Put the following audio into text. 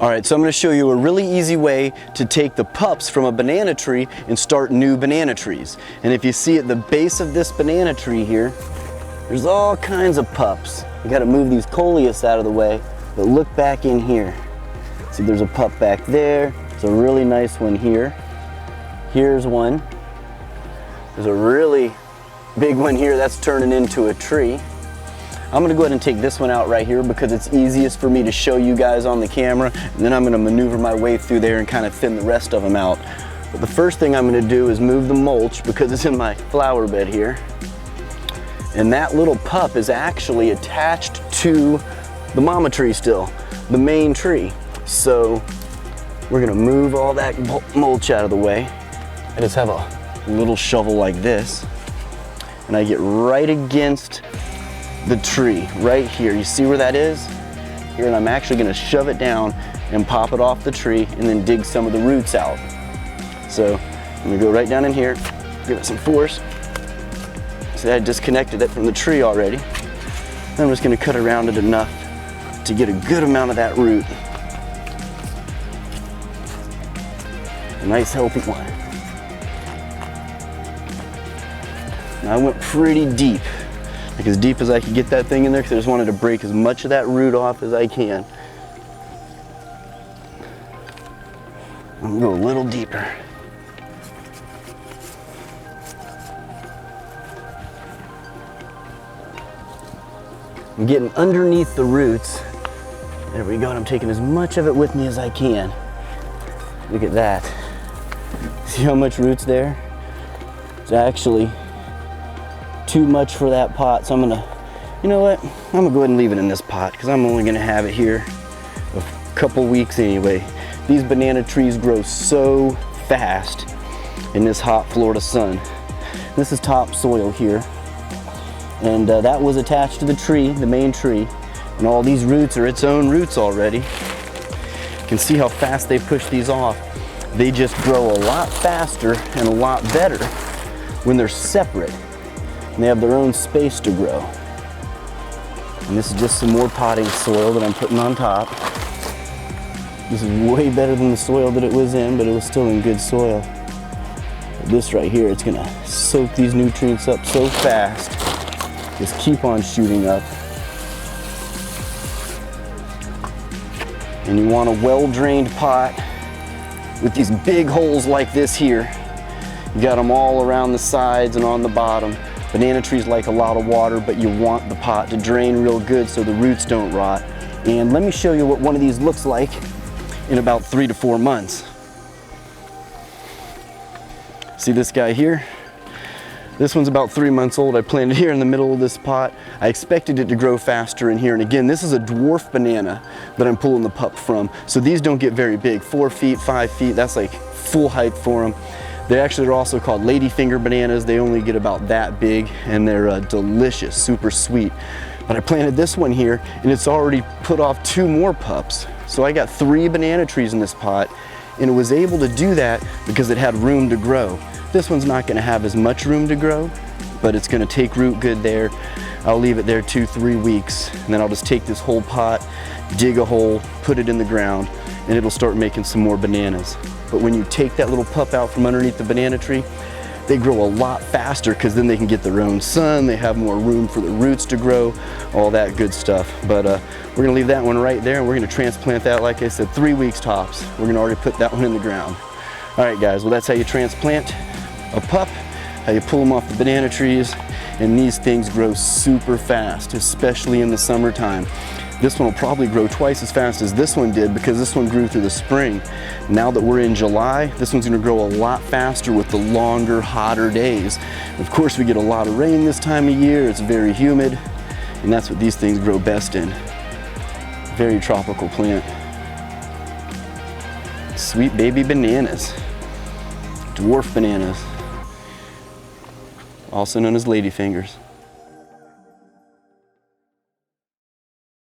All right, so I'm going to show you a really easy way to take the pups from a banana tree and start new banana trees. And if you see at the base of this banana tree here, there's all kinds of pups. You got to move these coleus out of the way, but look back in here. See, there's a pup back there. There's a really nice one here. Here's one. There's a really big one here that's turning into a tree. I'm gonna go ahead and take this one out right here because it's easiest for me to show you guys on the camera, and then I'm gonna maneuver my way through there and kind of thin the rest of them out. But the first thing I'm gonna do is move the mulch because it's in my flower bed here. And that little pup is actually attached to the mama tree still, the main tree. So we're gonna move all that mulch out of the way. I just have a little shovel like this, and I get right against the tree right here. You see where that is? Here, and I'm actually gonna shove it down and pop it off the tree and then dig some of the roots out. So I'm gonna go right down in here, give it some force. See, I disconnected it from the tree already. Then I'm just gonna cut around it enough to get a good amount of that root. A nice healthy one. Now I went pretty deep. Like as deep as I could get that thing in there because I just wanted to break as much of that root off as I can. I'm gonna go a little deeper. I'm getting underneath the roots. There we go, and I'm taking as much of it with me as I can. Look at that. See how much root's there? It's actually too much for that pot, so I'm gonna, you know what? I'm gonna go ahead and leave it in this pot because I'm only gonna have it here a couple weeks anyway. These banana trees grow so fast in this hot Florida sun. This is topsoil here, and that was attached to the tree, the main tree, and all these roots are its own roots already. You can see how fast they push these off. They just grow a lot faster and a lot better when they're separate. And they have their own space to grow. And this is just some more potting soil that I'm putting on top. This is way better than the soil that it was in, but it was still in good soil. But this right here, it's gonna soak these nutrients up so fast. Just keep on shooting up. And you want a well-drained pot with these big holes like this here. You got them all around the sides and on the bottom. Banana trees like a lot of water, but you want the pot to drain real good so the roots don't rot. And let me show you what one of these looks like in about 3 to 4 months. See this guy here? This one's about 3 months old. I planted here in the middle of this pot. I expected it to grow faster in here. And again, this is a dwarf banana that I'm pulling the pup from. So these don't get very big, 4 feet, 5 feet. That's like full height for them. They actually are also called ladyfinger bananas. They only get about that big, and they're delicious, super sweet. But I planted this one here, and it's already put off 2 more pups. So I got 3 banana trees in this pot, and it was able to do that because it had room to grow. This one's not gonna have as much room to grow, but it's gonna take root good there. I'll leave it there 2-3 weeks, and then I'll just take this whole pot, dig a hole, put it in the ground, and it'll start making some more bananas. But when you take that little pup out from underneath the banana tree, they grow a lot faster because then they can get their own sun, they have more room for the roots to grow, all that good stuff. But we're gonna leave that one right there, and we're gonna transplant that, like I said, 3 weeks tops. We're gonna already put that one in the ground. All right, guys, well, that's how you transplant a pup, how you pull them off the banana trees, and these things grow super fast, especially in the summertime. This one will probably grow twice as fast as this one did because this one grew through the spring. Now that we're in July, this one's gonna grow a lot faster with the longer, hotter days. Of course, we get a lot of rain this time of year. It's very humid, and that's what these things grow best in. Very tropical plant. Sweet baby bananas. Dwarf bananas. Also known as ladyfingers.